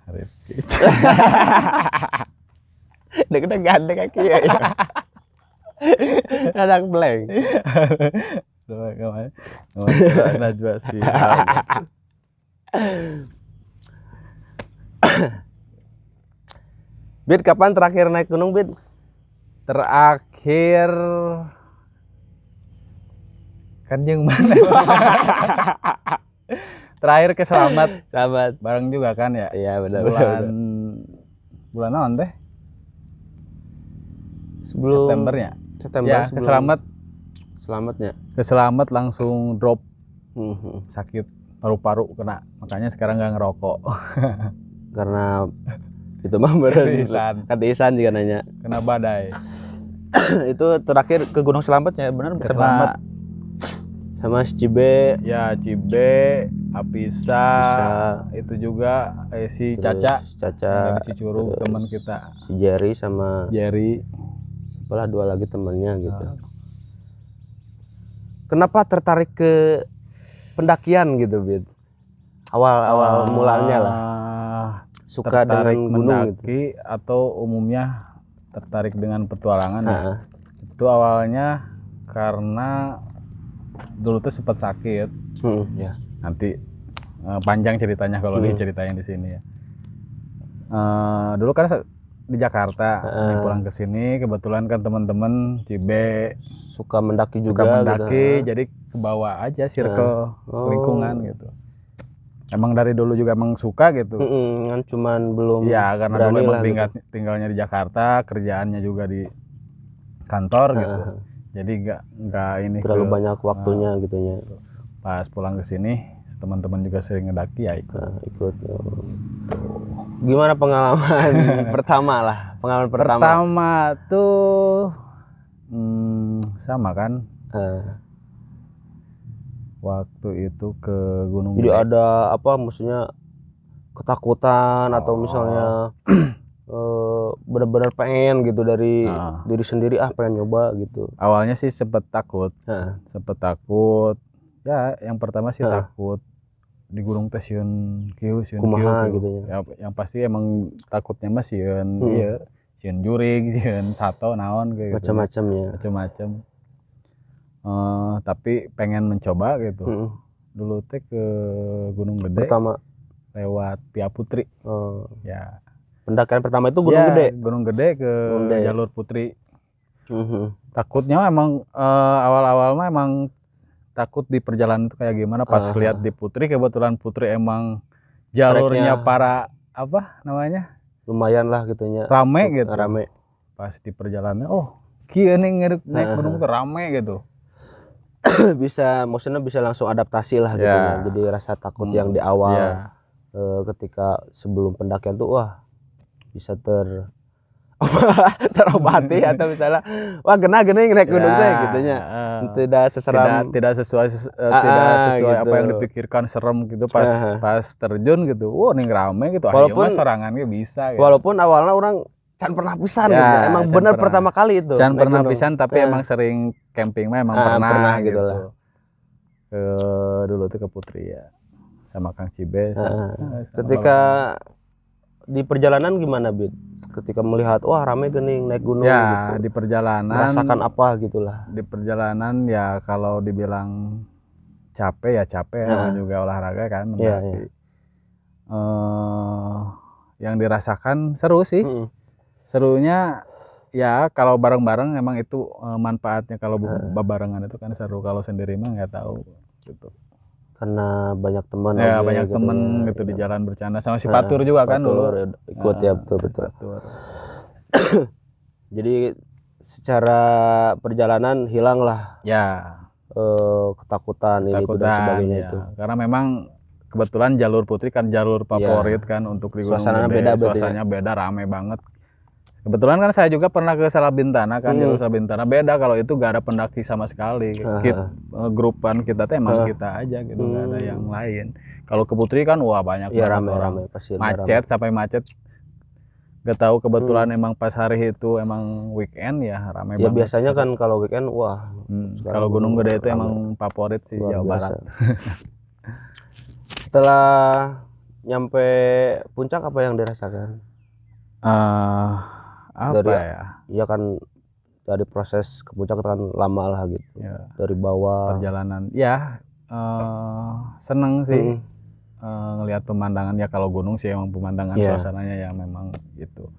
Rifki. Deg-degan gandeng kaki ya. Kadang blank. Kemarin Najwa sih. Bid, kapan terakhir naik gunung, Bid? Terakhir kan yang mana? Terakhir ke Selamat bareng juga kan ya? Iya, benar. Bulan naon teh? Sebelum Septembernya. September Ya, ke Selamat. Selamatnya. Ke Selamat langsung drop. Sakit paru-paru kena. Makanya sekarang nggak ngerokok. Karena itu mah ketisan juga nanya. Kena badai. Itu terakhir ke Gunung Selamatnya, benar? Ke Selamat. Sama si Cibe. Ya, Cibe, Apisa, itu juga si Caca. Dari Cicurug, teman kita. Si Jerry sama Jerry. Sebelah dua lagi temannya gitu. Kenapa tertarik ke pendakian gitu, Bid? Awal mulanya lah. Suka tertarik dengan gunung mendaki gitu. Atau umumnya tertarik dengan petualangan ya. Itu awalnya karena dulu tuh sempat sakit. Ya. Nanti panjang ceritanya kalau diceritain di sini ya. Dulu kan di Jakarta, pulang ke sini kebetulan kan teman-teman Cibe suka mendaki gitu. Jadi ke bawah aja circle lingkungan gitu. Emang dari dulu juga emang suka gitu. Kan cuman belum. Ya karena dulu emang tinggalnya di Jakarta, kerjaannya juga di kantor gitu. Jadi nggak ini terlalu banyak waktunya gitunya. Pas pulang ke sini, teman-teman juga sering ngedaki ya ikut. Gimana pengalaman pertama lah? Pengalaman pertama tuh sama kan. Waktu itu ke Gunung Jadi Gede. ada apa maksudnya ketakutan atau misalnya benar-benar pengen gitu dari diri sendiri pengen nyoba gitu. Awalnya sih sempet takut. Ya yang pertama sih takut di gunung teh sieun kieu kumaha gitu ya. Yang pasti emang takutnya mah sieun sieun jurig, sieun sato naon kayak gitu. Macam-macam. Tapi pengen mencoba gitu. Dulu teh ke Gunung Gede pertama lewat Pia Putri. Ya. Pendakian pertama itu Gunung Gede. Gunung Gede ke jalur Putri. Takutnya emang awal-awal mah emang takut di perjalanan itu kayak gimana. Pas lihat di Putri, kebetulan Putri emang jalurnya para apa namanya? Lumayan lah gitunya. Rame gitu. Rame. Pas di perjalanan, kieu nih naik gunung tuh rame gitu. Maksudnya bisa langsung adaptasi lah gitu ya. Jadi rasa takut yang di awal ketika sebelum pendakian tuh bisa terobati atau misalnya gena-gena naik gunung teh gitunya. Tidak sesuai gitu. Apa yang dipikirkan serem gitu pas terjun gitu. Nih rame gitu. Walaupun sorangannya bisa gitu. Walaupun awalnya orang can pernah pisan gitu. Emang bener pertama kali itu. Can pernah pisan tapi emang sering camping mah emang pernah gitu lah. Dulu tuh ke Putri ya. Sama Kang Cibe. Ketika di perjalanan gimana, Bid? Ketika melihat rame gening naik gunung gitu. Di perjalanan merasakan apa gitulah. Di perjalanan ya kalau dibilang capek namanya juga olahraga kan mendaki. Yang dirasakan seru sih. Serunya ya kalau bareng-bareng emang itu manfaatnya. Kalau barengan itu kan seru, kalau sendiri mah nggak tahu gitu. Karena banyak teman banyak temen gitu di jalan bercanda sama si Patur juga kan dulu ikut betul. Jadi secara perjalanan hilang lah ketakutan ini itu dan sebagainya itu. Karena memang kebetulan jalur Putri kan jalur favorit kan untuk di Gunung Gede. Suasananya beda, rame banget. Kebetulan kan saya juga pernah ke Salabintana kan, jalur Salabintana beda, kalau itu gak ada pendaki sama sekali. Grupan kita tuh emang kita aja gitu, gak ada yang lain. Kalau ke Putri kan banyak banget orang. Macet sampai macet. Gak tahu kebetulan emang pas hari itu emang weekend ya rame banget. Biasanya kan kalau weekend kalau Gunung Gede itu emang favorit sih Jawa Barat. Setelah nyampe puncak apa yang dirasakan? Apa dari, ya? Iya kan dari proses ke puncak kan lama lah gitu. Ya. Dari bawah. Perjalanan. Ya, seneng sih ngelihat pemandangan ya. Kalau gunung sih emang pemandangan suasananya ya memang gitu.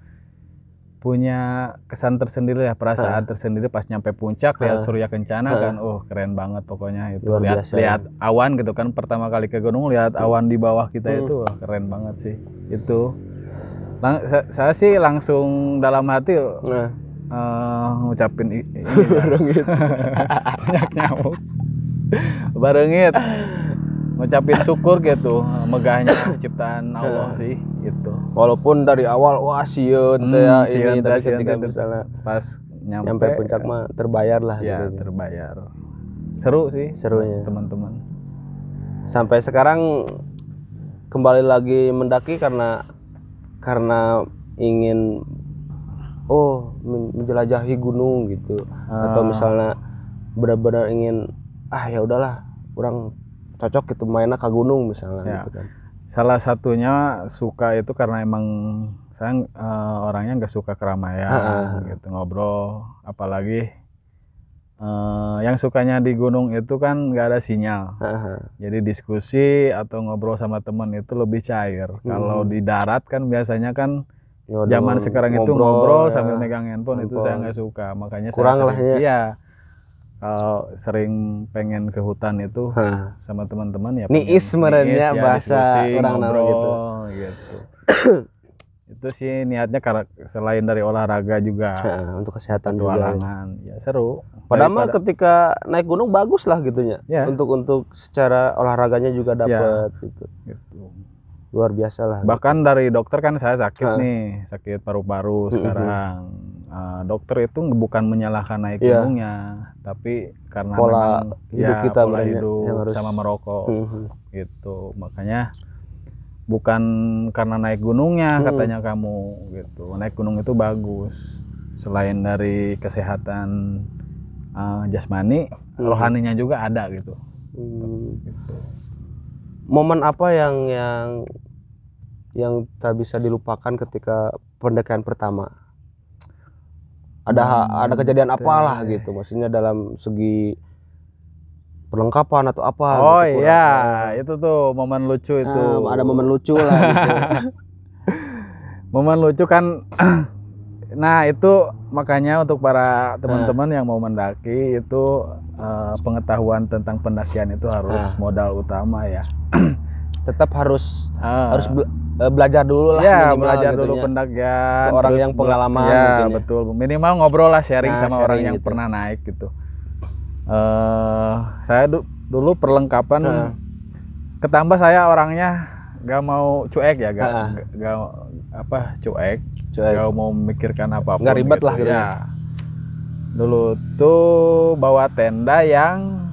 Punya kesan tersendiri ya, perasaan tersendiri pas nyampe puncak lihat Surya Kencana kan. Keren banget pokoknya itu. Lihat awan gitu kan, pertama kali ke gunung lihat awan di bawah kita itu keren banget sih. Itu. Saya sih langsung dalam hati ngucapin ini barengit. Banyak nyamuk. Barengit. Ngucapin syukur gitu, megahnya ciptaan Allah sih gitu. Walaupun dari awal wah sieun teh ya ini, tapi ketika misalnya pas nyampe puncak mah terbayar lah ya gitu. Terbayar. Seru sih serunya teman-teman. Sampai sekarang kembali lagi mendaki karena ingin menjelajahi gunung gitu, atau misalnya benar-benar ingin ya udahlah kurang cocok gitu mainnya ke gunung misalnya gitu kan. Salah satunya suka itu karena emang saya orangnya nggak suka keramaian gitu, ngobrol, apalagi yang sukanya di gunung itu kan nggak ada sinyal. Jadi diskusi atau ngobrol sama teman itu lebih cair. Kalau di darat kan biasanya kan zaman sekarang itu ngobrol sambil megang handphone itu saya nggak suka. Makanya kurang lah ya. Iya. Kalau sering pengen ke hutan itu sama teman-teman ya niis sebenarnya bahasa orang ngobrol gitu. Itu sih niatnya karena selain dari olahraga juga untuk kesehatan juga ya seru. Padahal mah ketika naik gunung bagus lah gitunya. Untuk secara olahraganya juga dapat gitu. Luar biasa lah. Bahkan dari dokter kan saya sakit paru-paru sekarang. Dokter itu bukan menyalahkan naik gunungnya, tapi karena pola hidup kita pola hidup sama merokok gitu. Makanya bukan karena naik gunungnya katanya kamu gitu. Naik gunung itu bagus. Selain dari kesehatan jasmani, rohaninya juga ada gitu. Gitu. Momen apa yang tak bisa dilupakan ketika pendakian pertama? Ada kejadian apalah gitu, maksudnya dalam segi perlengkapan atau apa gitu, itu tuh momen lucu itu. Ada momen lucu lah gitu. Momen lucu kan. Nah itu makanya untuk para teman-teman yang mau mendaki itu pengetahuan tentang pendakian itu harus modal utama ya. Tetap harus belajar dulu lah. Ya, belajar dulu pendakian. Orang yang pengalaman. Ya, betul. Minimal ngobrol lah, sharing sama orang yang pernah naik gitu. Saya dulu perlengkapan ketambah saya orangnya gak mau cuek ya, cuek. Gak mau memikirkan apapun. Gak ribet gitu. lah gitu. Ya. Dulu tuh bawa tenda yang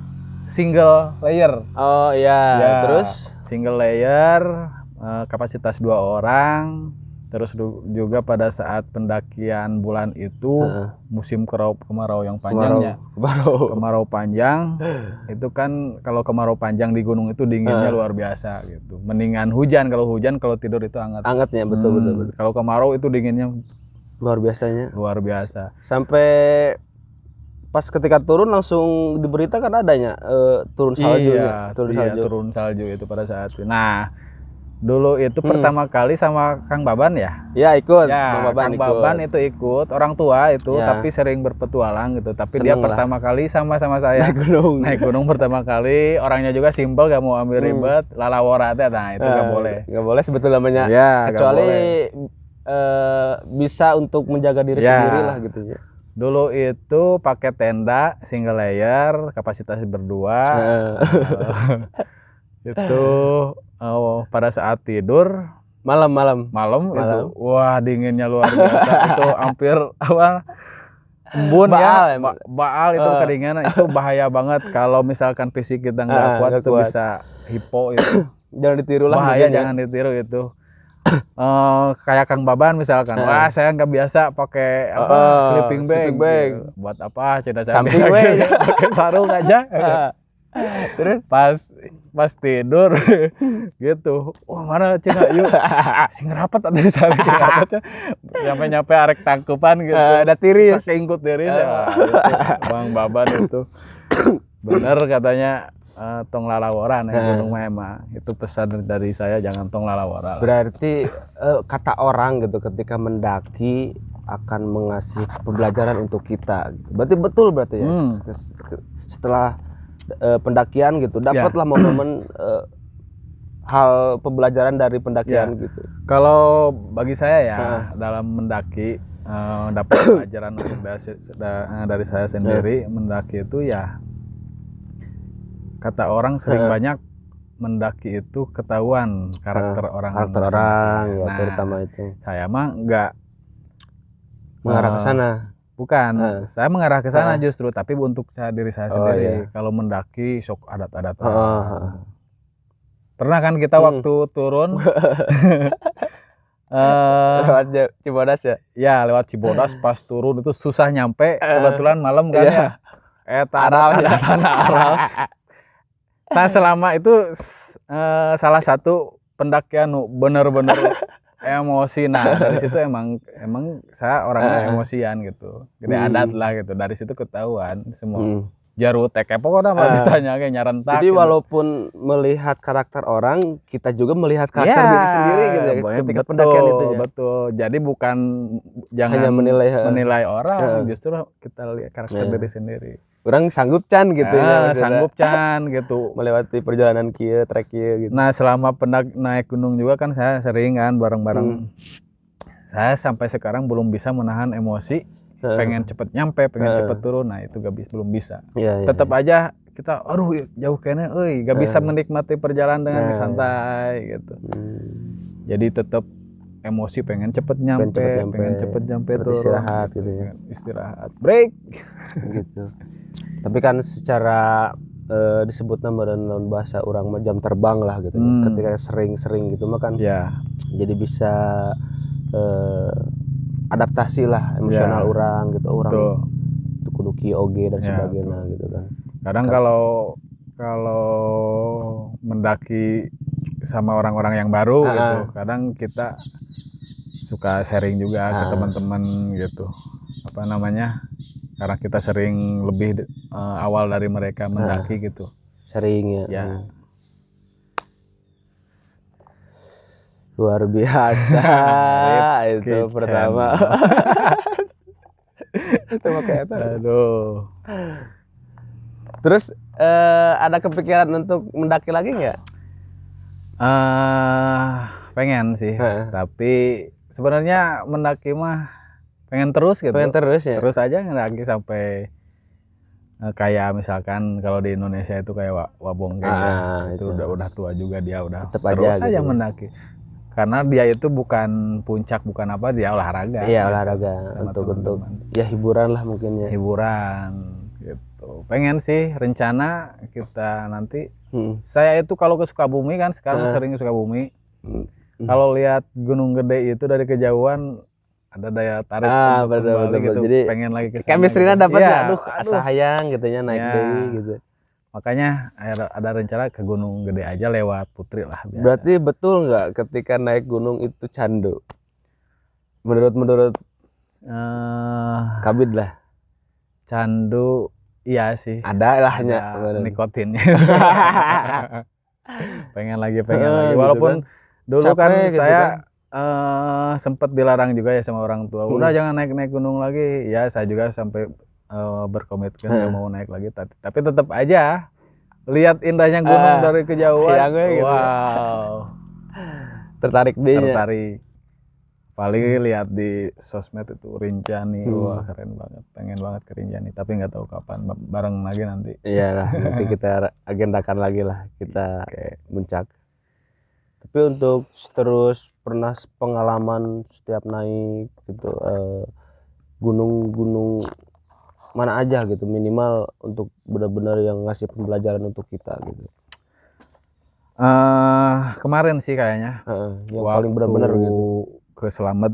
single layer. Oh iya, terus single layer, kapasitas 2 orang. Terus juga pada saat pendakian bulan itu musim kemarau yang panjangnya. Kemarau panjang itu kan, kalau kemarau panjang di gunung itu dinginnya luar biasa gitu. Mendingan hujan, kalau tidur itu hangat. Hangatnya betul. Kalau kemarau itu dinginnya luar biasanya. Luar biasa. Sampai pas ketika turun langsung diberitakan adanya turun salju. Turun salju itu pada saat itu. Nah, dulu itu pertama kali sama Kang Baban ya? Ya ikut. Ya, Kang Baban itu ikut, orang tua itu, tapi sering berpetualang gitu. Tapi seneng dia pertama kali sama saya. Naik gunung pertama kali, orangnya juga simpel, gak mau ambil ribet, lalawara teh, nah itu gak boleh. Gak boleh sebetulnya namanya. Ya, kecuali bisa untuk menjaga diri sendiri lah gitu ya. Dulu itu pakai tenda single layer, kapasitas berdua. Itu pada saat tidur malam itu wah dinginnya luar biasa. Itu hampir embun ya, baal itu kedinginan. Itu bahaya banget kalau misalkan fisik kita nggak kuat itu bisa hipo itu. Jangan ditiru lah, bahaya, jangan ditiru itu. Kayak Kang Baban misalkan, wah saya nggak biasa pakai sleeping bag. Buat apa? Cina saya pakai sarung aja. Terus pas tidur gitu, wah mana Cina yuk sing rapat ada saling rapatnya nyampe arek tangkupan gitu, ada tiris keingkut tiris ya gitu. Bang Baban itu bener katanya tong lalaworan ya gunung mah itu pesan dari saya, jangan tong lalaworan. Berarti kata orang gitu ketika mendaki akan mengasih pembelajaran untuk kita gitu. Berarti betul berarti ya setelah pendakian gitu dapatlah momen hal pembelajaran dari pendakian gitu. Kalau bagi saya ya dalam mendaki dapat pelajaran dari saya sendiri. Mendaki itu ya kata orang sering banyak mendaki itu ketahuan karakter orang ya, terutama itu. Saya mah nggak mengarah ke sana. Bukan, saya mengarah ke sana justru, tapi untuk diri saya sendiri. Kalau mendaki sok adat-adat. Pernah kan kita waktu turun lewat Cibodas ya? Ya lewat Cibodas, pas turun itu susah nyampe, kebetulan malam kan ya. Tanah aral. Nah selama itu salah satu pendakian bener-bener emosi. Nah dari situ emang saya orangnya emosian gitu, gede adat lah gitu. Dari situ ketahuan semua jarut kepo kok udah ditanya kayak nyarentak. Jadi gitu. Walaupun melihat karakter orang, kita juga melihat karakter diri sendiri gitu ya ketika pendakian itu ya. Betul. Jadi bukan jangan hanya menilai orang, justru kita lihat karakter diri sendiri. Orang sanggup can gitu ya. Sanggup can gitu. Melewati perjalanan kia, trek kia gitu. Nah selama naik gunung juga kan saya sering kan bareng-bareng. Saya sampai sekarang belum bisa menahan emosi. Pengen cepet nyampe, pengen cepet turun, nah itu belum bisa. Tetap aja kita, aduh jauh kayaknya, gak bisa menikmati perjalanan dengan santai gitu. Jadi tetap emosi pengen cepet nyampe, pengen cepet nyampe turun. Istirahat gitu ya. Istirahat, break. Gitu. Tapi kan secara disebut nama dalam bahasa orang jam terbang lah gitu. Ketika sering-sering gitu mah kan, jadi bisa adaptasi lah emosional orang gitu, orang kudu oge dan sebagainya gitu kan. Kadang kalau mendaki sama orang-orang yang baru gitu, kadang kita suka sharing juga ke teman-teman gitu, apa namanya, karena kita sering lebih awal dari mereka mendaki gitu, sering ya. Luar biasa itu pertama. Itu kayak aduh. Terus ada kepikiran untuk mendaki lagi nggak? Pengen sih, tapi sebenarnya mendaki mah pengen terus gitu. Pengen terus ya. Terus aja mendaki sampai kayak misalkan kalau di Indonesia itu kayak Wabongkeng itu udah tua juga dia, udah tetep terus aja gitu. Mendaki. Karena dia itu bukan puncak, bukan apa, dia olahraga. Iya, olahraga untuk ya hiburan lah mungkin ya. Hiburan gitu. Pengen sih rencana kita nanti. Saya itu kalau ke Sukabumi kan sekarang sering ke Sukabumi. Kalau lihat Gunung Gede itu dari kejauhan ada daya tarik betul. Gitu. Jadi pengen lagi ke sana. Chemistry-nya dapat ya. Aduh, sayang gitu ya naik deui gitu. Makanya ada rencana ke Gunung Gede aja lewat Putri lah biasa. Berarti betul nggak ketika naik gunung itu candu? Menurut Kabid lah. Candu iya sih. Ada lahnya nikotinnya. pengen lagi. Walaupun gitu kan. Dulu capek, kan gitu saya sempat dilarang juga ya sama orang tua. Udah jangan naik gunung lagi. Ya saya juga sampai berkomitmen gak mau naik lagi, tapi tetap aja lihat indahnya gunung dari kejauhan. Gitu. Wow. Tertarik. Paling lihat di sosmed itu Rinjani, wah keren banget, pengen banget ke Rinjani, tapi nggak tahu kapan, bareng lagi nanti. Iyalah, nanti kita agendakan lagi lah kita muncak. Tapi untuk terus pernah pengalaman setiap naik gitu gunung-gunung mana aja gitu, minimal untuk benar-benar yang ngasih pembelajaran untuk kita gitu. Kemarin sih kayaknya yang paling benar-benar gitu ke Slamet.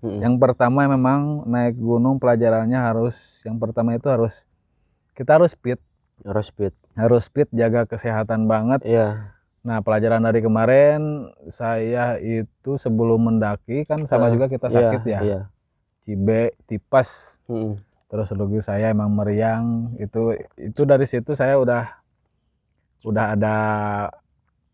Yang pertama memang naik gunung pelajarannya harus, yang pertama itu kita harus fit. Harus fit, jaga kesehatan banget. Iya. Nah, pelajaran dari kemarin saya itu sebelum mendaki kan sama juga kita sakit ya. Iya. Cibe, tipes. Terus lagi saya emang meriang. Itu dari situ saya udah ada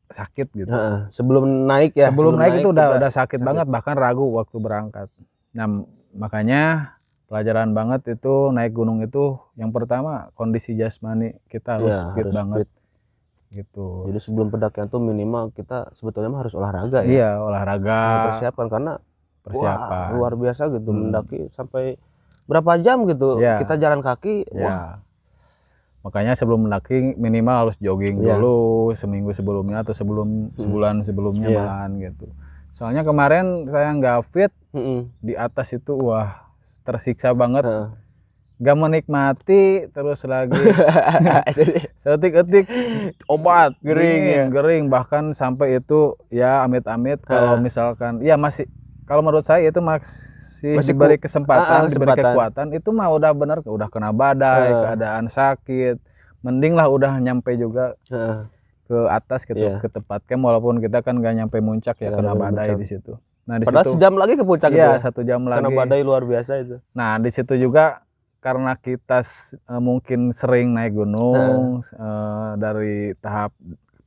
sakit gitu. Sebelum naik ya. Sebelum naik itu udah sakit banget, bahkan ragu waktu berangkat. Nah, makanya pelajaran banget itu naik gunung itu yang pertama kondisi jasmani kita harus fit banget gitu. Jadi sebelum pendakian tuh minimal kita sebetulnya harus olahraga ya. Iya, olahraga. Persiapan karena persiapan luar biasa gitu mendaki sampai berapa jam gitu kita jalan kaki. Makanya sebelum mendaki minimal harus jogging dulu seminggu sebelumnya atau sebulan sebelumnya malahan gitu. Soalnya kemarin saya nggak fit di atas itu tersiksa banget, gak menikmati, terus lagi setik-etik obat gering bahkan sampai itu ya amit-amit kalau misalkan ya masih, kalau menurut saya itu masih diberi kesempatan, diberi kekuatan, itu mah udah bener, udah kena badai, keadaan sakit, mending lah udah nyampe juga ke atas gitu, ke tempat camp, walaupun kita kan gak nyampe muncak ya, kena badai di situ. Nah, di padahal situ, sejam lagi ke puncak gitu ya, 1 jam lagi. Karena badai luar biasa itu. Nah, di situ juga karena kita mungkin sering naik gunung dari tahap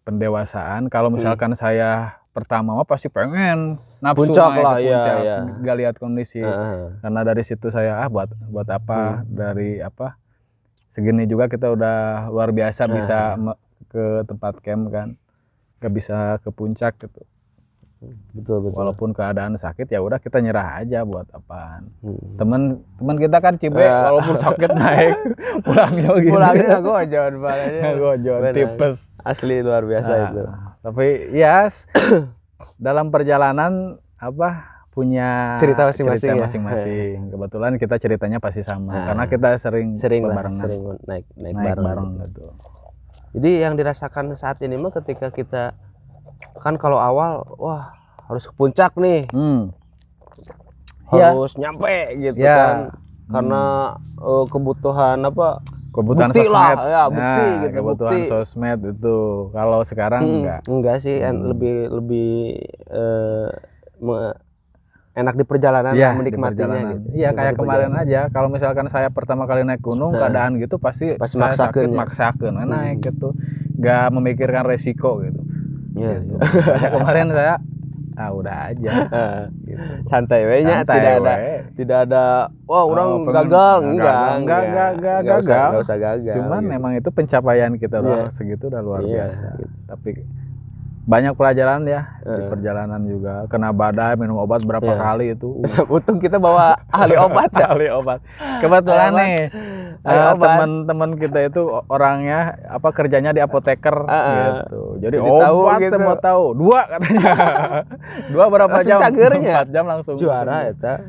pendewasaan. Kalau misalkan saya pertama mah pasti pengen nafsu puncak naik lah, ke puncak, iya. gak lihat kondisi. Karena dari situ saya buat apa, dari apa segini juga kita udah luar biasa bisa ke tempat camp kan, gak bisa ke puncak gitu. Betul. Walaupun keadaan sakit ya udah kita nyerah aja, buat apaan. Temen kita kan Cibe walaupun sakit naik pulangnya gojon tipes asli luar biasa itu. Tapi ya dalam perjalanan punya cerita masing-masing. Kebetulan kita ceritanya pasti sama karena kita sering naik bareng gitu. Jadi yang dirasakan saat ini mah ketika kita kan kalau awal harus ke puncak nih, harus nyampe gitu kan, karena kebutuhan kebutuhan bukti sosmed lah, bukti gitu, kebutuhan sosmed itu. Kalau sekarang enggak sih, lebih enak di perjalanan, menikmatinya gitu. Iya, kayak kemarin aja, kalau misalkan saya pertama kali naik gunung keadaan gitu pasti saya sakit maksakeun naik gitu, nggak memikirkan resiko gitu. Gitu. Kemarin saya udah aja gitu. Santai we-nya, tidak ada orang gagal, enggak usah gagal. Cuman memang itu pencapaian kita segitu udah luar biasa gitu. Tapi banyak pelajaran ya di perjalanan juga, kena badai, minum obat berapa kali itu. Untung kita bawa ahli obat. Ahli obat. Kebetulan nih teman-teman kita itu orangnya kerjanya di apoteker gitu. Jadi obat gitu. Semua tahu. 2 katanya. 2 berapa langsung jam? Cagernya. 4 jam langsung. Juara eta.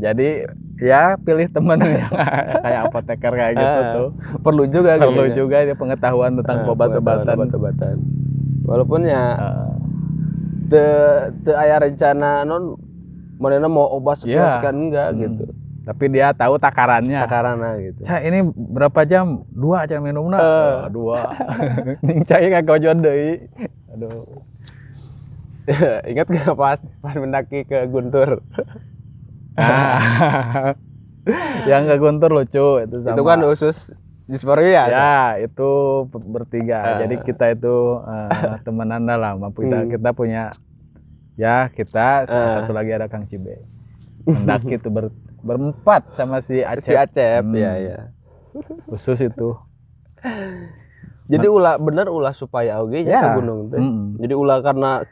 Jadi ya pilih temen yang kayak apoteker kayak gitu tuh. Perlu juga dia pengetahuan tentang obat-obatan. Walaupun ya teu aya rencana manehna mau obat sekian enggak gitu. Tapi dia tahu takarannya gitu. Cai ini berapa jam? 2 aja minumna. 2. Ning cai kagojon deui. Aduh. Ingat gak pas mendaki ke Guntur? Yang ke Guntur lucu itu sama. Itu kan usus Dispori ya? Ya, itu bertiga. Jadi kita itu temenan lama. Kita punya kita satu lagi ada Kang Cibe. Mendaki itu berempat sama si Acep. Ya. Khusus itu. Jadi ulah supaya oge ke gunung teh. Jadi ulah karena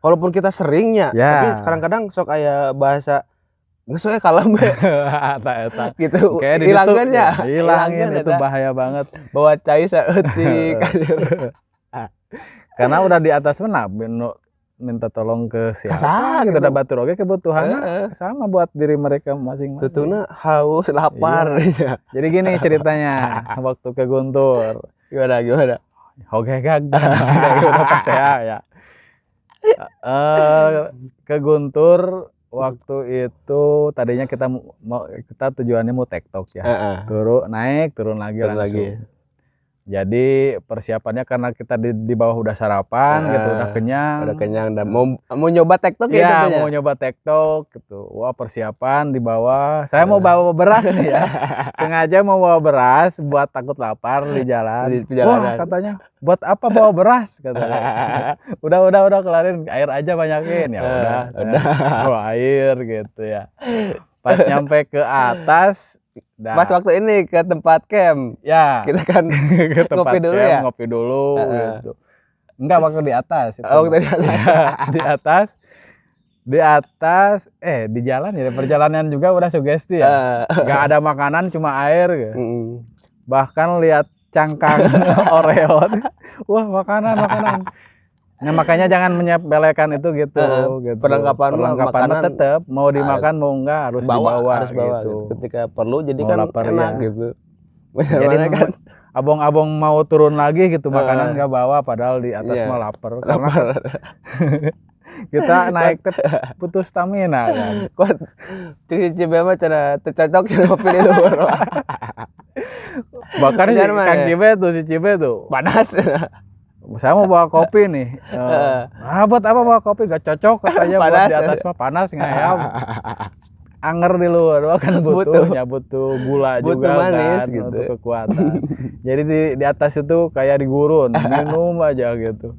walaupun kita seringnya, tapi kadang-kadang sok aya bahasa nggak soalnya kalem eta gitu, hilangin itu bahaya banget, bawa cai saeutik. Karena udah di atas mana minta tolong ke siapa gitu, udah batur oge kebutuhannya sama buat diri mereka masing-masing. Tutuna haus, lapar. Jadi gini ceritanya waktu ke Guntur. Gimana? Oke udah pas ya. Ke Guntur waktu itu tadinya kita tujuannya mau tektok ya. Turun lagi langsung. Jadi persiapannya karena kita di bawah udah sarapan gitu, udah kenyang. Udah kenyang dan mau nyoba tektok gitu ya. Iya, mau nyoba tektok gitu. Wah, persiapan di bawah. Saya mau bawa beras nih ya. Sengaja mau bawa beras buat takut lapar di jalan. Wah, katanya, "Buat apa bawa beras?" katanya. Udah kelarin, air aja banyakin. Ya udah. Bawa air gitu ya. Pas nyampe ke atas, pas waktu ini ke tempat camp, ya kita kan ke tempat ngopi dulu camp, ya, ngopi dulu gitu. Enggak, waktu di atas itu. Di atas di jalan ya, perjalanan juga udah sugesti ya. Enggak ada makanan, cuma air gitu. Bahkan lihat cangkang Oreo, wah makanan. Nah, makanya jangan menyepelekan itu gitu. Perlengkapan makanan tetap mau dimakan mau enggak harus dibawa gitu. Ketika perlu jadi mau kan lapar, enak ya. Gitu. Jadi kan abong-abong mau turun lagi gitu, makanan nggak bawa padahal di atas mah lapar. Karena kita naik putus stamina kan. Kuat cibe mah cara tercocok cara kopi di luar. Bahkan Kang Cibe tuh panas. Saya mau bawa kopi nih. Buat apa bawa kopi? Gak cocok katanya, buat di atas mah panas ngayam. Anger di luar kan butuh gula juga manis, kan gitu. Untuk kekuatan. Jadi di atas itu kayak di gurun, minum aja gitu.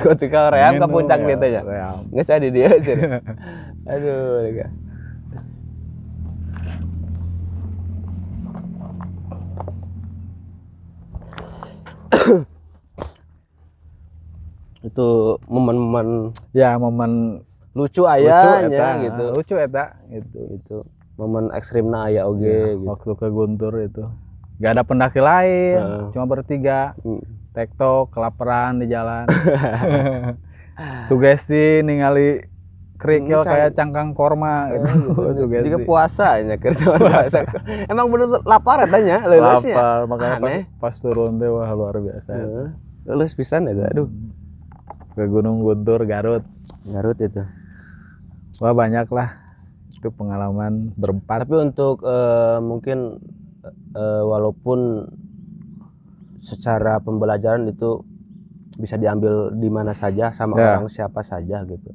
Ketika ream ke puncak gitu ya. Nggak saya di dia aja. Aduh, enggak. Itu momen-momen lucu ayahnya gitu. Lucu eta gitu. Momen ekstrimna aya oge ya, gitu. Waktu ke Guntur itu. Gak ada pendaki lain, cuma bertiga. Tektok, kelaparan di jalan. Sugesti ningali kerikil kayak cangkang korma gitu. Sugesti. Juga puasanya kerjaan puasa. Emang bener lapar katanya, leuleusnya. Lapar, makanya pas turun teh wah luar biasa. Leuleus pisan eta, aduh. Ke Gunung Guntur, Garut itu. Wah, banyak lah itu pengalaman berempat. Tapi untuk mungkin walaupun secara pembelajaran itu bisa diambil di mana saja sama orang siapa saja gitu.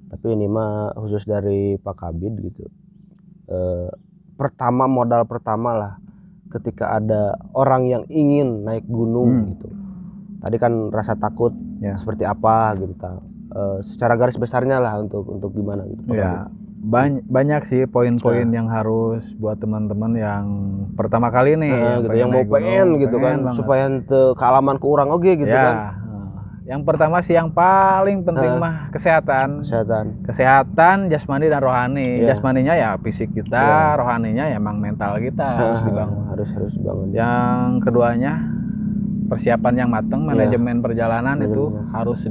Tapi ini mah khusus dari Pak Kabid gitu. Modal pertama lah ketika ada orang yang ingin naik gunung gitu. Tadi kan rasa takut seperti apa gitu, secara garis besarnya lah untuk gimana gitu. Ya, banyak sih poin-poin yang harus buat teman-teman yang pertama kali nih, yang mau pengen gitu kan, banget. Supaya ente kealaman ke orang oge gitu kan. Yang pertama sih yang paling penting mah kesehatan jasmani dan rohani. Jasmaninya ya fisik kita, rohaninya ya emang mental kita harus dibangun. Harus dibangun. Yang keduanya persiapan yang matang, manajemen perjalanan itu harus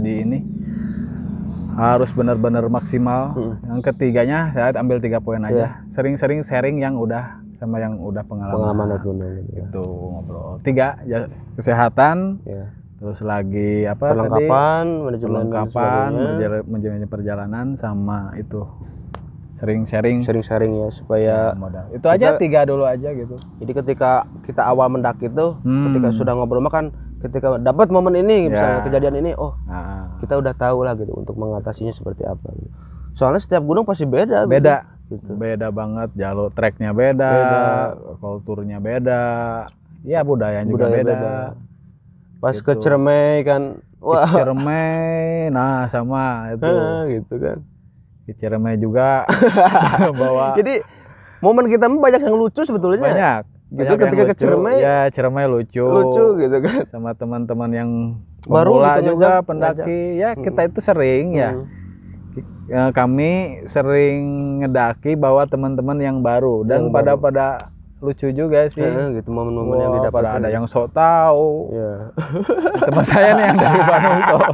harus benar-benar maksimal. Yang ketiganya saya ambil 3 poin aja. Sering-sering sharing yang udah pengalaman gunung itu ngobrol. 3 kesehatan. Terus lagi apa perlengkapan, tadi? Manajemen perjalanan sama itu. Sering sharing ya supaya modal. Itu aja 3 dulu aja gitu. Jadi ketika kita awal mendaki itu, ketika sudah ngobrol makan, ketika dapat momen ini misalnya kejadian ini, kita udah tahu lah gitu untuk mengatasinya seperti apa gitu. Soalnya setiap gunung pasti beda gitu. Beda banget, jalur treknya beda, kulturnya beda. Ya budaya juga beda. Pas gitu. Ke Ciremai kan, Ciremai, nah sama itu gitu kan. Ciremai juga bawa. Jadi momen kita banyak yang lucu sebetulnya. Banyak gitu ketika ke Ciremai. Ya Ciremai lucu gitu kan. Sama teman-teman yang baru gitu juga pendaki. Ya kita itu sering kami sering ngedaki bawa teman-teman yang baru dan pada lucu juga sih. Gitu momen-momen yang didapat. Ada yang sok tahu. Teman saya nih yang dari Bandung sok.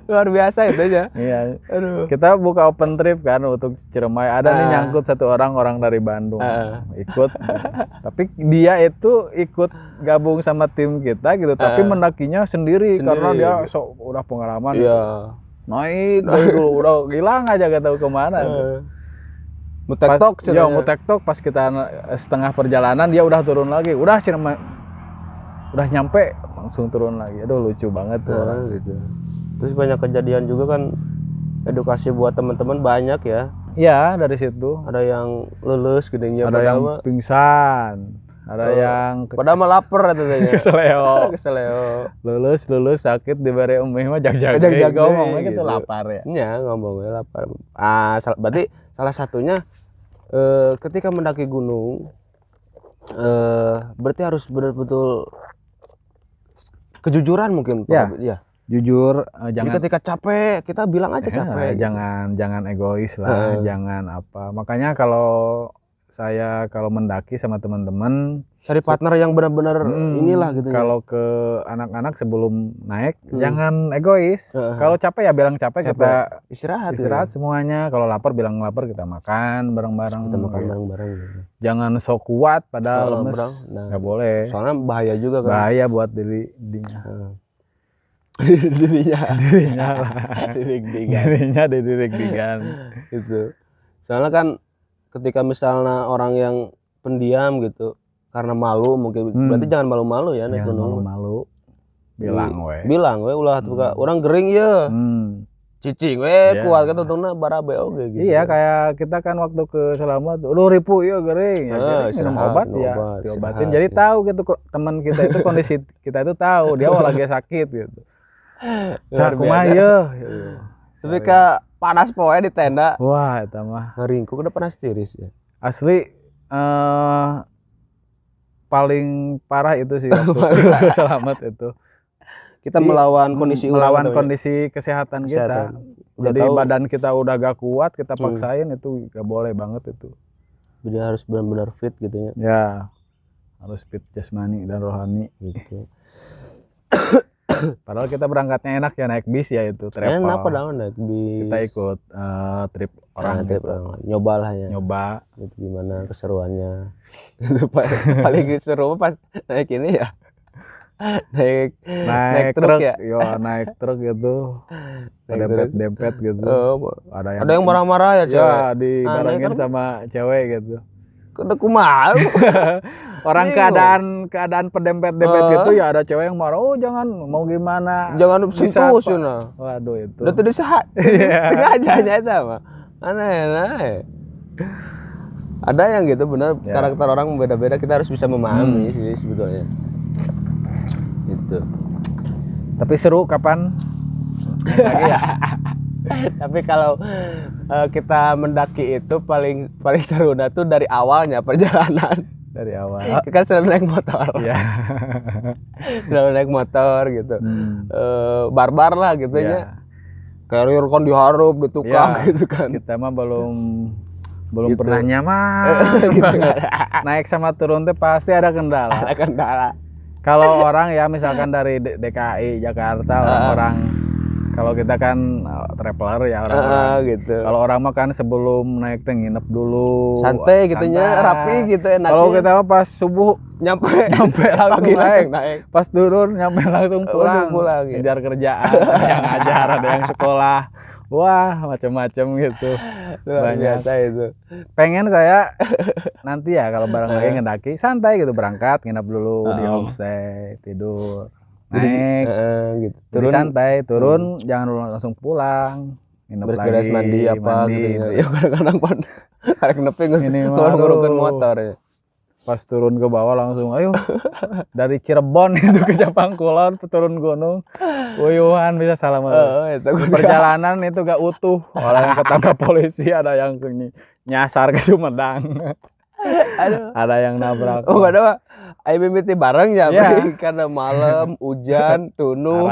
Luar biasa itu aja. Iya. Aduh. Kita buka open trip kan untuk Ciremai. Ada nih nyangkut 1 orang dari Bandung. Ikut. Tapi dia itu ikut gabung sama tim kita gitu. Tapi mendakinya sendiri karena dia udah pengalaman. Naik dulu udah hilang aja gak tahu kemana. Mutektok pas kita setengah perjalanan dia udah turun lagi. Udah Ciremai. udah nyampe langsung turun lagi. Aduh lucu banget tuh orang gitu. Terus banyak kejadian juga kan, edukasi buat teman-teman banyak ya. Iya, dari situ. Ada yang lulus gedenya, ada yang pingsan, ada yang padahal mah lapar katanya. Keseleo. Lulus sakit diberi umih mah jag-jag ngomongnya gitu lapar ya. Iya, ngomongnya lapar. Berarti salah satunya ketika mendaki gunung berarti harus betul-betul kejujuran mungkin. Ya. Jujur, jangan ketika capek kita bilang aja capek. Jangan egois lah, jangan apa. Makanya kalau saya mendaki sama teman-teman cari partner yang benar-benar inilah gitu. Kalau ke anak-anak sebelum naik jangan egois. Kalau capek ya bilang capek, kita istirahat semuanya. Kalau lapar bilang lapar, kita makan bareng-bareng. Gitu. Jangan sok kuat padahal lemes. Nggak boleh. Soalnya bahaya juga kan. Bahaya buat dirinya. dirinya didik-didikan gitu. Soalnya kan ketika misalnya orang yang pendiam gitu karena malu mungkin, berarti jangan malu-malu ya naik gunung. Malu bilang we ulah orang gering ya cicing we kuat kan untungna barabe oge gitu. Iya, kayak kita kan waktu ke Selamat lu ripu ya gering minum obat ya diobatin. Jadi tahu gitu kok teman kita itu kondisi kita itu tahu dia lagi sakit gitu. Cak kumaha tapi ka panas poe di tenda. Wah, eta mah ngeringkuk udah panas tiris ya. Asli paling parah itu sih waktu Selamat itu. Kita melawan kondisi kesehatan kita. Jadi badan kita udah gak kuat, kita paksain itu gak boleh banget itu. Jadi harus benar-benar fit gitu ya. Ya. Harus fit jasmani dan rohani gitu. Padahal kita berangkatnya enak ya, naik bis ya itu travel. Enak padahal naik bis. Kita ikut trip orang gitu. Nyoba lah ya. Nyoba. Itu gimana keseruannya. Itu paling seru pas naik ini ya. Naik truk ya. Naik truk gitu. Dempet gitu. Ada yang marah-marah ya cewek. Ya, dibarengin sama cewek gitu. Udah kumaha. Orang keadaan pendempet-dempet gitu ya, ada cewek yang marah, jangan mau gimana, jangan sentuh cenah. Waduh itu. Udah tadi saha. Sengaja eta mah. Aneh. Ada yang gitu benar karakter orang beda-beda, kita harus bisa memahami sih sebetulnya. Gitu. Tapi seru kapan? Lagi ya. Tapi kalau kita mendaki itu paling seru tuh dari awalnya perjalanan. Dari awal. Kan selalu naik motor. Iya. Selalu naik motor gitu. Barbar lah gitu ya. Carrier kan diharup di tukang gitu kan. Kita mah belum gitu. Pernah nyaman gitu. Naik sama turun teh pasti ada kendala. Ada kendala. Kalau orang ya misalkan dari DKI Jakarta, orang kalau kita kan traveler ya orang gitu. Kalau orang mah kan sebelum naik teh nginep dulu. Santai gitunya, rapi gitu enaknya. Kalau kita mah pas subuh nyampe langsung naik. Pas turun nyampe langsung pulang. Kejar kerjaan, ada yang ngajar, ada yang sekolah. Wah, macam-macam gitu. Banyak itu. Pengen saya nanti ya kalau bareng lagi ngedaki santai gitu, berangkat nginep dulu di homestay, tidur. Naik gitu. Turun santai, jangan langsung pulang. Beres-beres mandi apa gitu. Ya kadang-kadang karek nepi ngurungkeun motor ya. Pas turun ke bawah langsung ayo dari Cirebon itu ke Japang Kulon turun gunung. Uyuhan bisa salaman. Perjalanan itu gak utuh. Ada yang ketangkap polisi, ada yang nyasar ke Sumedang. Ada yang nabrak. Oh, enggak ada. Ayo mimiti bareng ya, karena malam, hujan, tunuh,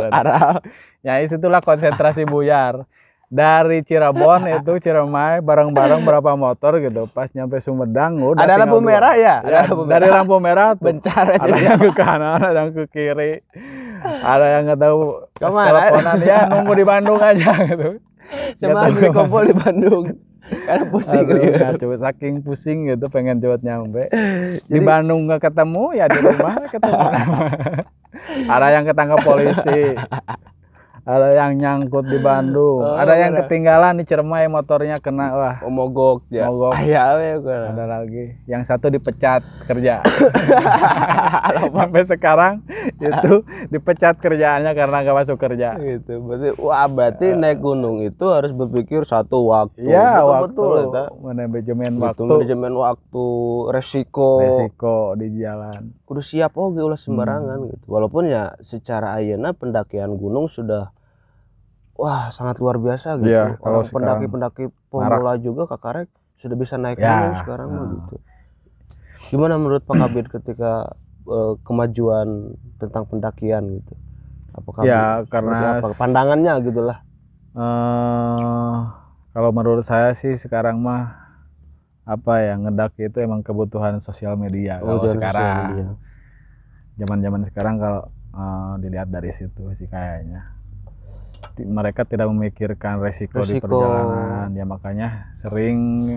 aral. Ya disitulah konsentrasi buyar. Dari Cirebon itu Ciremai bareng-bareng berapa motor gitu. Pas nyampe Sumedang udah ada lampu merah ya? Ada lampu dari lampu merah tuh bencar aja. Ada yang ke kanan, ada yang ke kiri. Ada yang nggak tahu teleponan ya, nunggu di Bandung aja gitu. Cuma di kumpul di Bandung. Karena pusing coba saking pusing gitu pengen cepet nyampe. Di Bandung nggak ketemu ya di rumah ketemu. Ada yang ketangkap polisi. Ada yang nyangkut di Bandung, ada yang ketinggalan di Ciremai motornya kena, wah. Mogok ya. Mogok. Ya, ada lagi. Yang satu dipecat kerja. Sampai sekarang itu dipecat kerjaannya karena nggak masuk kerja. Gitu. Berarti naik gunung itu harus berpikir satu waktu. Ya, betul. Manajemen waktu. Manajemen waktu, resiko di jalan. Kudu siap oge ulah sembarangan gitu. Walaupun ya secara ayeuna pendakian gunung sudah sangat luar biasa gitu. Ya, kalau pendaki-pendaki pemula juga Kakarek sudah bisa naik gunung sekarang gitu. Gimana menurut Pak Kabid ketika kemajuan tentang pendakian gitu? Apakah karena pandangannya gitulah? Kalau menurut saya sih sekarang mah ngedaki itu emang kebutuhan sosial media. Kalau sekarang zaman sekarang kalau dilihat dari situ sih kayaknya mereka tidak memikirkan resiko di perjalanan ya, makanya sering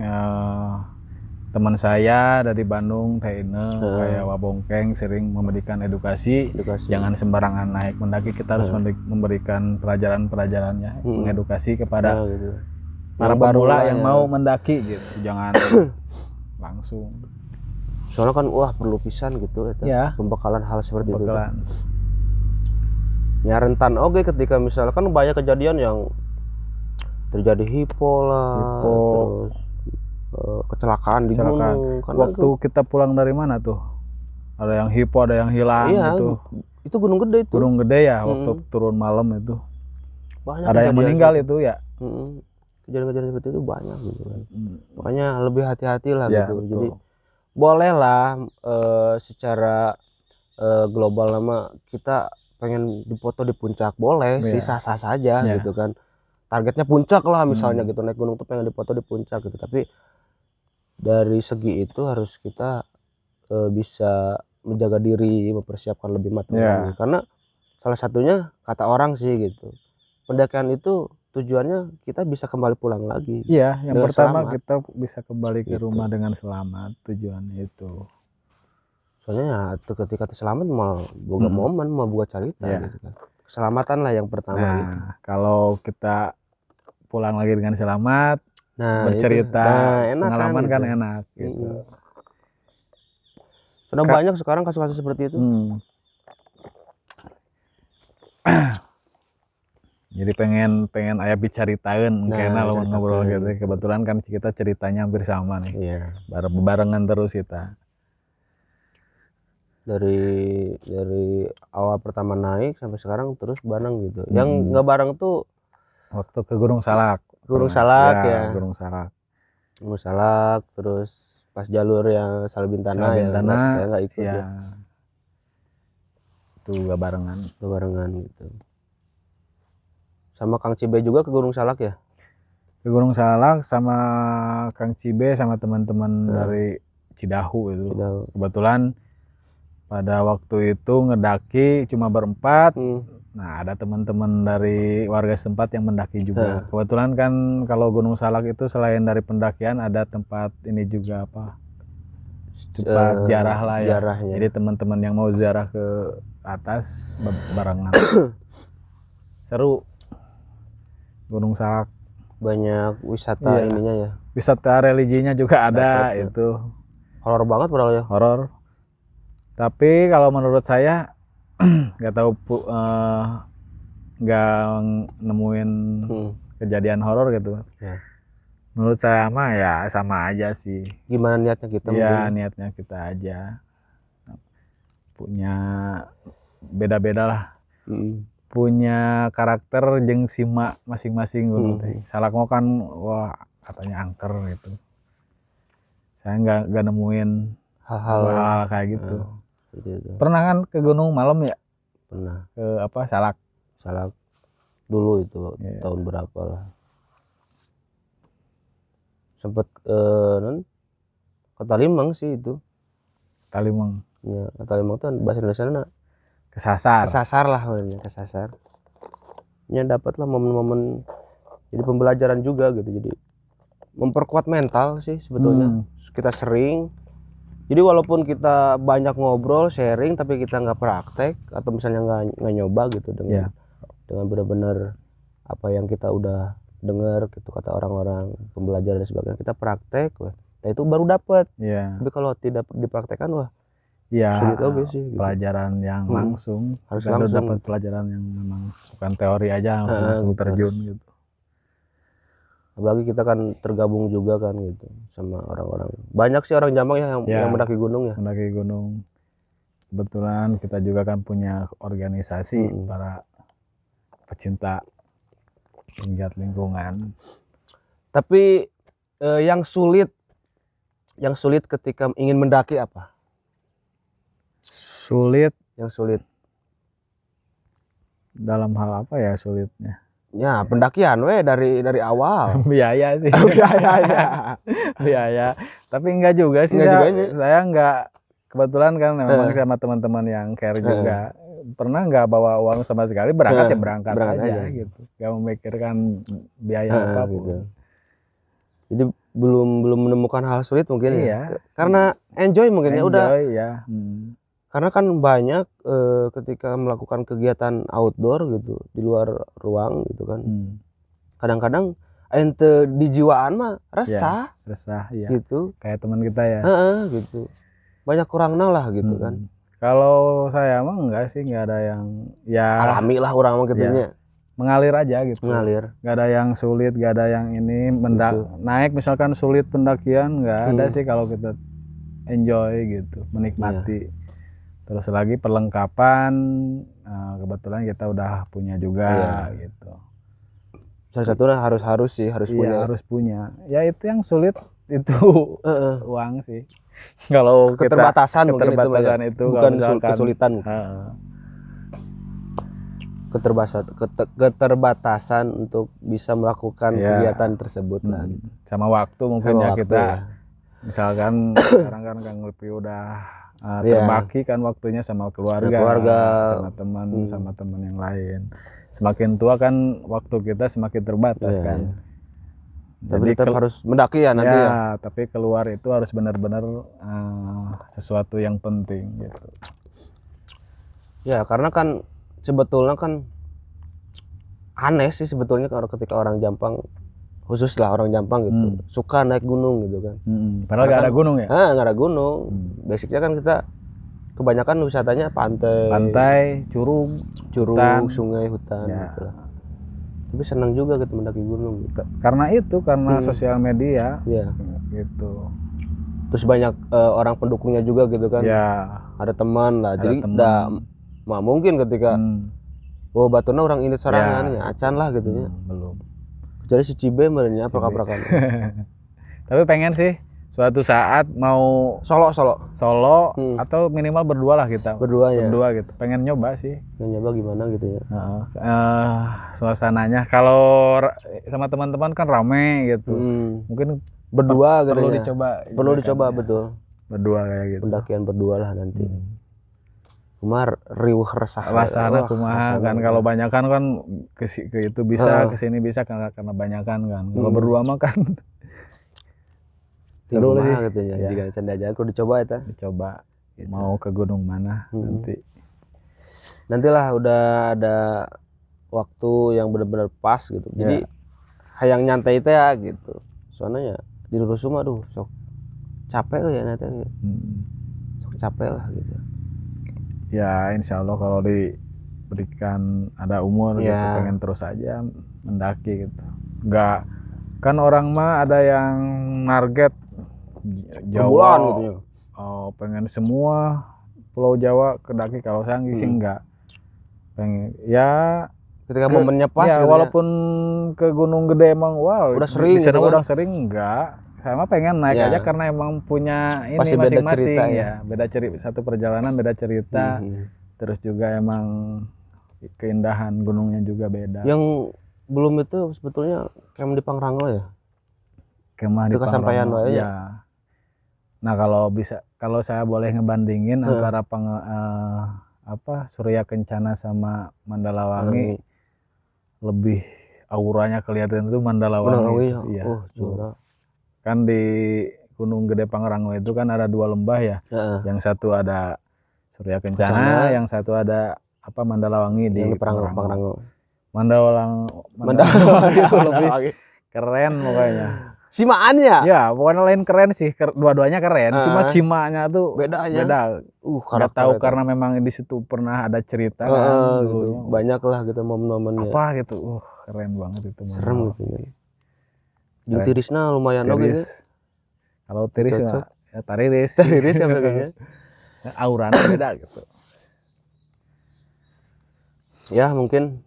teman saya dari Bandung kayak Wabongkeng sering memberikan edukasi jangan sembarangan naik mendaki, kita harus memberikan pelajaran-pelajarannya, mengedukasi kepada para pemula yang mau mendaki gitu, jangan langsung. Soalnya kan perlu pisan gitu pembekalan hal seperti itu. Ya rentan ketika misalkan banyak kejadian yang terjadi hipo terus kecelakaan di gunung. Waktu kita pulang dari mana tuh? Ada yang hipo, ada yang hilang gitu. Itu gunung gede itu. Gunung gede ya, waktu turun malam itu. Banyak ada yang meninggal itu ya. Kejadian-kejadian seperti itu banyak gitu kan. Makanya lebih hati-hati lah gitu. Betul. Jadi bolehlah secara global nama kita pengen dipoto di puncak boleh sih, sah-sah saja gitu kan. Targetnya puncak lah misalnya gitu, naik gunung tuh pengen dipoto di puncak gitu. Tapi dari segi itu harus kita bisa menjaga diri, mempersiapkan lebih matang lagi. Karena salah satunya kata orang sih gitu, pendakian itu tujuannya kita bisa kembali pulang lagi. Iya, yang pertama selamat. Kita bisa kembali ke rumah dengan selamat, tujuannya itu. Soalnya ketika selamat mau buka momen, mau buka cerita gitu kan. Keselamatan lah yang pertama gitu. Kalau kita pulang lagi dengan selamat, bercerita, pengalaman kan enak gitu. Sudah banyak sekarang kasus-kasus seperti itu. Jadi pengen ayah bicaritain karena lo ngobrol gitu. Kebetulan kan kita ceritanya hampir sama nih. Barengan terus kita. Dari awal pertama naik sampai sekarang terus bareng gitu. Yang nggak bareng tuh waktu ke Gunung Salak. Gunung Salak ya. Gunung Salak. Gunung Salak terus pas jalur yang Salbintana saya nggak ikut ya. Itu nggak barengan gitu. Sama Kang Cibe juga ke Gunung Salak ya? Ke Gunung Salak sama Kang Cibe sama teman-teman dari Cidahu itu. Kebetulan pada waktu itu ngedaki cuma berempat. Nah, ada teman-teman dari warga setempat yang mendaki juga. Kebetulan kan kalau Gunung Salak itu selain dari pendakian ada tempat ini juga tempat ziarah lah ya. Ziarahnya. Jadi teman-teman yang mau ziarah ke atas barengan. Seru. Gunung Salak banyak wisata ininya ya. Wisata religinya juga ada itu. Horor banget padahal ya. Horor. Tapi kalau menurut saya nggak tahu nggak nemuin kejadian horor gitu. Menurut saya mah ya sama aja sih. Gimana niatnya kita? Ya niatnya kita aja. Punya beda-beda lah. Punya karakter jeung sima masing-masing gitu. Salak mau kan wah katanya angker gitu. Saya nggak nemuin hal-hal kayak gitu. Pernah kan ke gunung malam ya? Pernah. Ke Salak? Salak dulu itu tahun berapa lah. Sempet ke Talimang sih itu. Talimang. Ya, Talimang tuh bahasa Indonesia kesasar. Kesasar lah namanya, kesasar. Ya dapatlah momen-momen jadi pembelajaran juga gitu. Jadi memperkuat mental sih sebetulnya. Kita sering. Jadi walaupun kita banyak ngobrol, sharing, tapi kita nggak praktek atau misalnya nggak nyoba gitu dengan dengan benar-benar apa yang kita udah dengar gitu kata orang-orang pembelajaran dan sebagainya kita praktek wah. Nah itu baru dapat. Tapi kalau tidak dipraktekkan wah sulit juga sih gitu. Pelajaran yang langsung harus langsung dapat pelajaran yang memang bukan teori aja langsung terjun gitu. Apalagi kita kan tergabung juga kan gitu sama orang-orang. Banyak sih orang Jampang yang mendaki gunung ya. Mendaki gunung. Kebetulan kita juga kan punya organisasi para pecinta penggiat lingkungan. Tapi yang sulit ketika ingin mendaki apa? Yang sulit dalam hal apa ya sulitnya? Ya pendakian dari awal. Biaya sih. Biaya. Tapi enggak juga sih saya enggak. Kebetulan kan memang sama teman-teman yang care juga. Pernah nggak bawa uang sama sekali, berangkat berangkat aja gitu. Nggak memikirkan biaya apapun. Gitu. Jadi belum menemukan hal sulit mungkin ya. Karena enjoy mungkin ya udah. Karena kan banyak ketika melakukan kegiatan outdoor gitu di luar ruang gitu kan. Kadang-kadang ente di jiwaan mah resah gitu. Kayak teman kita ya. Gitu. Banyak kurangnya lah gitu kan. Kalau saya mah enggak sih, enggak ada yang alami lah orang mah gitunya. Mengalir aja gitu. Mengalir. Enggak ada yang sulit, enggak ada yang ini naik misalkan sulit pendakian, enggak ada sih kalau kita enjoy gitu, menikmati. Terus lagi perlengkapan kebetulan kita udah punya juga gitu. Salah satunya harus punya. Harus punya. Ya itu yang sulit itu uang sih. Kalau keterbatasan itu bukan kesulitan. Keterbatasan untuk bisa melakukan kegiatan tersebut lah. Sama waktu mungkin kita. Misalkan sekarang kan Kang Lutfi udah terbagi kan waktunya sama keluarga, sama teman yang lain. Semakin tua kan waktu kita semakin terbatas kan. Tapi tetap harus mendaki ya nanti ya. Tapi keluar itu harus benar-benar sesuatu yang penting gitu. Ya karena kan sebetulnya kan aneh sih sebetulnya kalau ketika orang Jampang, khususlah orang Jampang gitu, suka naik gunung gitu kan. Padahal nggak ada gunung ya? Nggak ada gunung. Basicnya kan kita kebanyakan wisatanya pantai, curug, sungai, hutan gitu lah. Tapi senang juga gitu mendaki gunung gitu. Karena sosial media gitu. Terus banyak orang pendukungnya juga gitu kan. Ada teman lah. Jadi mungkin ketika batuna orang ini sorangan acan lah gitu ya. Belum. Kecuali si Cibe merenya prakak-prakan. Tapi pengen sih suatu saat mau solo atau minimal berdua lah kita. Berdua gitu. Pengen nyoba sih. Nyoba gimana gitu ya. Suasananya kalau sama teman-teman kan rame gitu. Mungkin berdua perlu gitu ya. Perlu dicoba betul. Berdua kayak gitu. Pendakian berdua lah nanti. Kumar riuh rasana kumaha kan kalau banyakan kan ke itu bisa kesini bisa karena banyakan kan. Kalau berdua mah kan seru sih gitu ya. Jika canda aja aku dicoba ya dicoba gitu. Mau ke gunung mana nantilah udah ada waktu yang benar-benar pas gitu. Jadi hayang nyantai teh ya gitu. Soalnya ya di Rusu mah sok capek ya nanti sok capek lah gitu. Ya insya Allah kalau diberikan ada umur gitu pengen terus aja mendaki gitu. Enggak kan orang mah ada yang target Jawa gitu ya. Pengen semua Pulau Jawa kedaki, kalau saya sih enggak. Pengen ketika momennya pas gitu walaupun ke Gunung Gede emang udah sering gitu kan? Udah sering enggak. Saya mah pengen naik aja karena emang punya ini masing-masing beda cerita, satu perjalanan beda cerita. Terus juga emang keindahan gunungnya juga beda. Yang belum itu sebetulnya Kem di Pangrango ya. Kemah di Pangrango. Ya. Nah kalau saya boleh ngebandingin antara Surya Kencana sama Mandalawangi, lebih auranya kelihatan itu Mandalawangi. Kan di Gunung Gede Pangrango itu kan ada 2 lembah ya. Yang satu ada Surya Kencana, yang satu ada Mandalawangi di Pangrango. Mandawang itu lebih keren pokoknya. Simaannya? Ya, pokoknya lain keren sih. Dua-duanya keren. Cuma simanya tuh beda. Nggak tahu karena memang di situ pernah ada cerita kan. Gitu. Banyak lah gitu momen-momennya. Apa gitu. Keren banget itu. Serem gitu. Yang tirisnya lumayan oke gitu. Kalau tiris ya tariris. Tariris kan kayaknya. Auranya beda gitu. Ya mungkin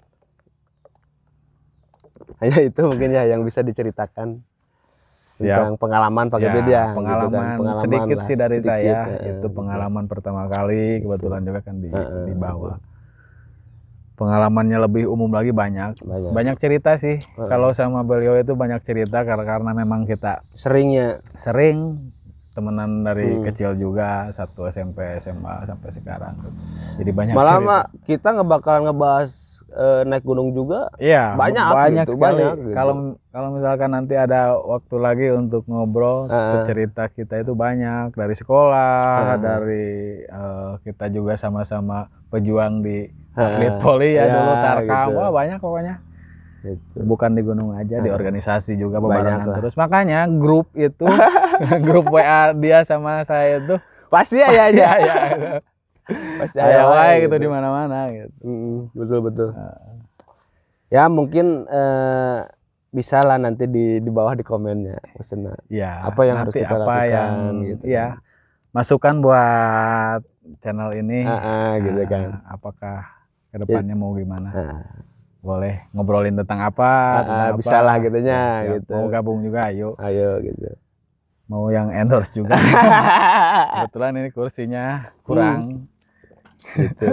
hanya itu mungkin ya yang bisa diceritakan. Tentang pengalaman Pak Gebet ya, pengalaman, gitu kan. Pengalaman sedikit sih dari sedikit, saya itu pengalaman pertama kali kebetulan juga kan di bawah. Pengalamannya lebih umum lagi banyak banyak cerita sih. Kalau sama beliau itu banyak cerita karena memang kita sering temenan dari kecil juga, satu SMP SMA sampai sekarang. Jadi banyak malah cerita. Kita bakalan ngebahas naik gunung juga. Iya, banyak gitu, sekali. Banyak, gitu. Kalau misalkan nanti ada waktu lagi untuk ngobrol, cerita kita itu banyak dari sekolah, dari kita juga sama-sama pejuang di atlet poli ya dulu Tarkam, gitu. Banyak pokoknya. Gitu. Bukan di gunung aja, di organisasi juga bebarengan terus. Makanya grup itu, grup WA dia sama saya itu pasti ya. Pasti ayah gitu di mana-mana gitu. Betul. Ya mungkin bisa lah nanti di bawah di komennya maksudnya. Ya, apa yang harus kita lakukan gitu. Ya. Masukan buat channel ini. Gitu kan. Apakah kedepannya mau gimana? Boleh ngobrolin tentang apa? Bisa lah gitunya gitu. Mau gabung juga ayo gitu. Mau yang endorse juga. Kebetulan ini kursinya kurang. Gitu.